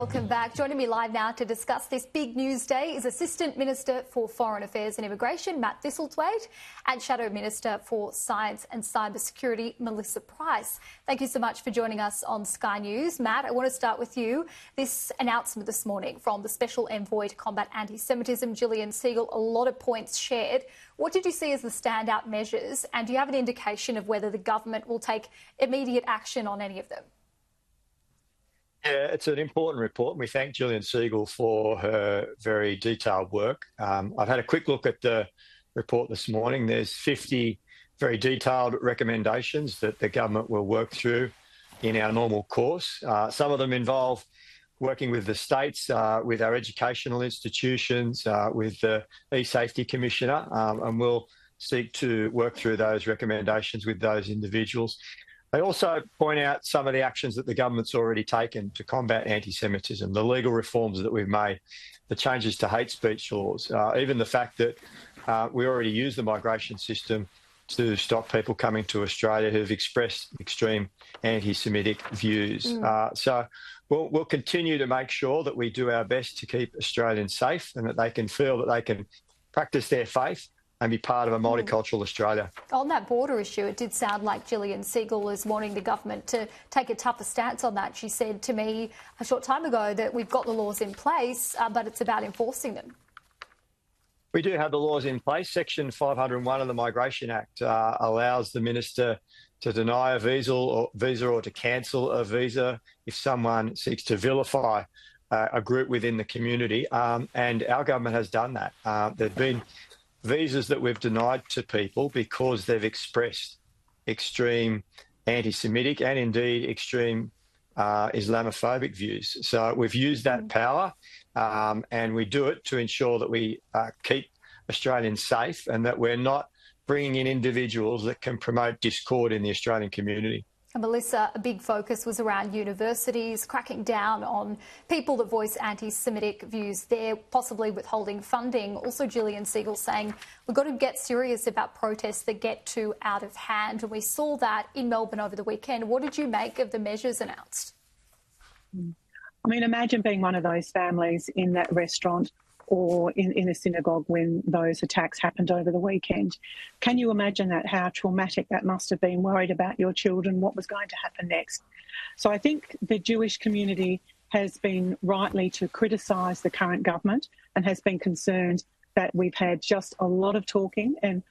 Welcome back. Joining me live now to discuss this big news day is Assistant Minister for Foreign Affairs and Immigration, Matt Thistlethwaite, and Shadow Minister for Science and Cybersecurity, Melissa Price. Thank you so much for joining us on Sky News. Matt, I want to start with you. This announcement this morning from the Special Envoy to Combat Anti-Semitism, Gillian Segal, a lot of points shared. What did you see as the standout measures, and do you have an indication of whether the government will take immediate action on any of them? Yeah, it's an important report, and we thank Gillian Segal for her very detailed work. I've had a quick look at the report this morning. There's 50 very detailed recommendations that the government will work through in our normal course. Some of them involve working with the states, with our educational institutions, with the e-Safety Commissioner, and we'll seek to work through those recommendations with those individuals. They also point out some of the actions that the government's already taken to combat anti-Semitism, the legal reforms that we've made, the changes to hate speech laws, even the fact that we already use the migration system to stop people coming to Australia who've expressed extreme anti-Semitic views. So we'll continue to make sure that we do our best to keep Australians safe and that they can feel that they can practice their faith and be part of a multicultural Australia. On that border issue, it did sound like Gillian Segal is wanting the government to take a tougher stance on that. She said to me a short time ago that we've got the laws in place, but it's about enforcing them. We do have the laws in place. Section 501 of the Migration Act allows the minister to deny a visa or to cancel a visa if someone seeks to vilify a group within the community, and our government has done that. There have been visas that we've denied to people because they've expressed extreme anti-Semitic and indeed extreme Islamophobic views. So we've used that power and we do it to ensure that we keep Australians safe and that we're not bringing in individuals that can promote discord in the Australian community. And Melissa, a big focus was around universities, cracking down on people that voice anti-Semitic views there, possibly withholding funding. Also, Gillian Segal saying we've got to get serious about protests that get too out of hand. And we saw that in Melbourne over the weekend. What did you make of the measures announced? I mean, imagine being one of those families in that restaurant or in a synagogue when those attacks happened over the weekend. Can you imagine that, how traumatic that must have been, worried about your children, what was going to happen next? So I think the Jewish community has been rightly to criticise the current government and has been concerned that we've had just a lot of talking, and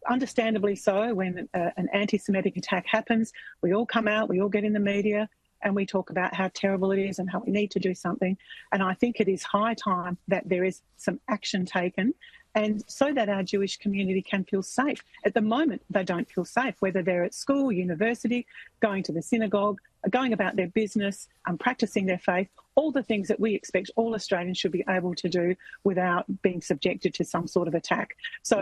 understandably so. When an anti-Semitic attack happens, we all come out, we all get in the media, and we talk about how terrible it is and how we need to do something. And I think it is high time that there is some action taken, and so that our Jewish community can feel safe. At the moment, they don't feel safe, whether they're at school, university, going to the synagogue, going about their business, practising their faith, all the things that we expect all Australians should be able to do without being subjected to some sort of attack. So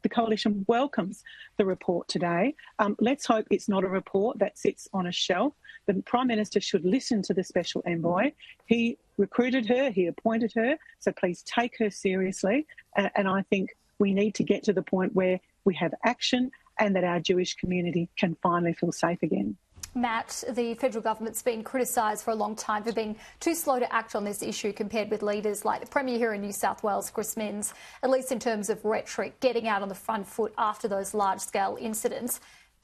the Coalition welcomes the report today. Let's hope it's not a report that sits on a shelf. The Prime Minister should listen to the Special Envoy. He recruited her, he appointed her, so please take her seriously. And I think we need to get to the point where we have action and that our Jewish community can finally feel safe again. Matt, the federal government's been criticised for a long time for being too slow to act on this issue compared with leaders like the Premier here in New South Wales, Chris Minns, at least in terms of rhetoric, getting out on the front foot after those large-scale incidents.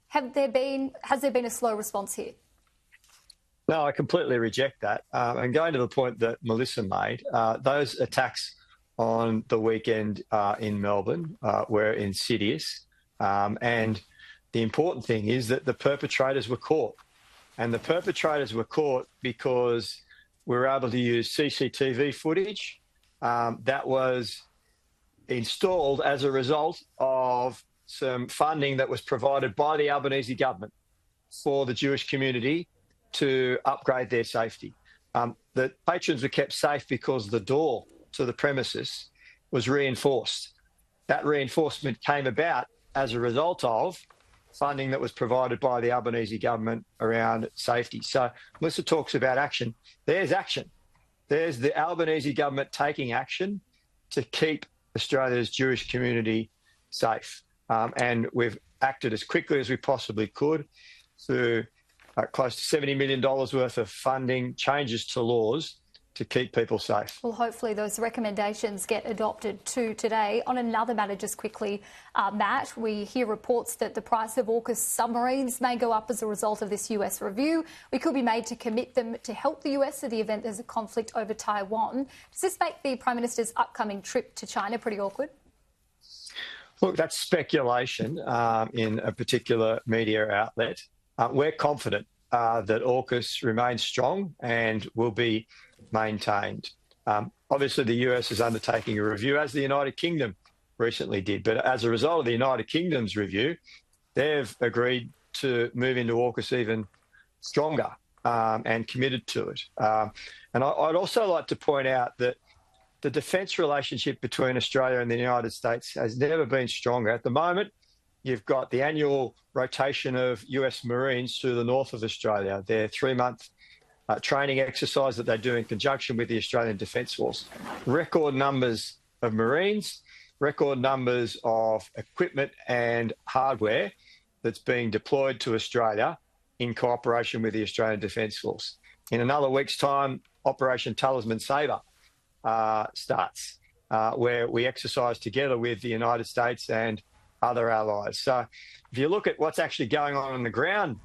Has there been a slow response here? No, I completely reject that. And going to the point that Melissa made, those attacks on the weekend in Melbourne were insidious, and the important thing is that the perpetrators were caught. And the perpetrators were caught because we were able to use CCTV footage that was installed as a result of some funding that was provided by the Albanese government for the Jewish community to upgrade their safety. The patrons were kept safe because the door to the premises was reinforced. That reinforcement came about as a result of funding that was provided by the Albanese government around safety. So Melissa talks about action. There's action. There's the Albanese government taking action to keep Australia's Jewish community safe. And we've acted as quickly as we possibly could through close to $70 million worth of funding, changes to laws to keep people safe. Well, hopefully those recommendations get adopted too today. On another matter, just quickly, Matt, we hear reports that the price of AUKUS submarines may go up as a result of this US review. We could be made to commit them to help the US in the event there's a conflict over Taiwan. Does this make the Prime Minister's upcoming trip to China pretty awkward? Look, that's speculation in a particular media outlet. We're confident that AUKUS remains strong and will be maintained. Obviously, the US is undertaking a review, as the United Kingdom recently did. But as a result of the United Kingdom's review, they've agreed to move into AUKUS even stronger and committed to it. And I'd also like to point out that the defence relationship between Australia and the United States has never been stronger. At the moment, you've got the annual rotation of US Marines through the north of Australia, their 3-month training exercise that they do in conjunction with the Australian Defence Force. Record numbers of Marines, record numbers of equipment and hardware that's being deployed to Australia in cooperation with the Australian Defence Force. In another week's time, Operation Talisman Sabre starts, where we exercise together with the United States and other allies. So if you look at what's actually going on the ground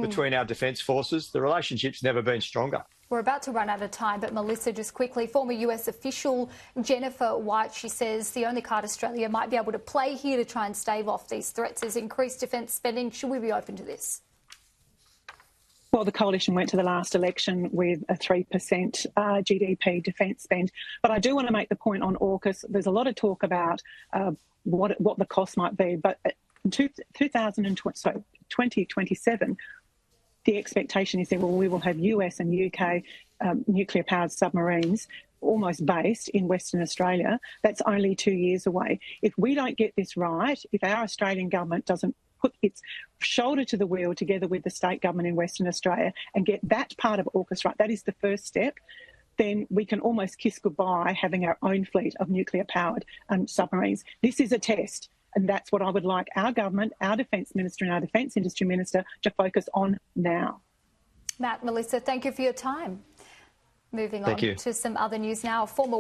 between our defence forces, the relationship's never been stronger. We're about to run out of time, but Melissa, just quickly, former US official Jennifer White, she says the only card Australia might be able to play here to try and stave off these threats is increased defence spending. Should we be open to this? Well, the coalition went to the last election with a 3% GDP defence spend. But I do want to make the point on AUKUS. There's a lot of talk about what the cost might be, but in 2027, the expectation is that, well, we will have US and UK nuclear-powered submarines almost based in Western Australia. That's only 2 years away. If we don't get this right, if our Australian government doesn't put its shoulder to the wheel together with the state government in Western Australia and get that part of AUKUS right, that is the first step, then we can almost kiss goodbye having our own fleet of nuclear-powered submarines. This is a test. And that's what I would like our government, our Defence Minister and our Defence Industry Minister to focus on now. Matt, Melissa, thank you for your time. Moving on to some other news now. Former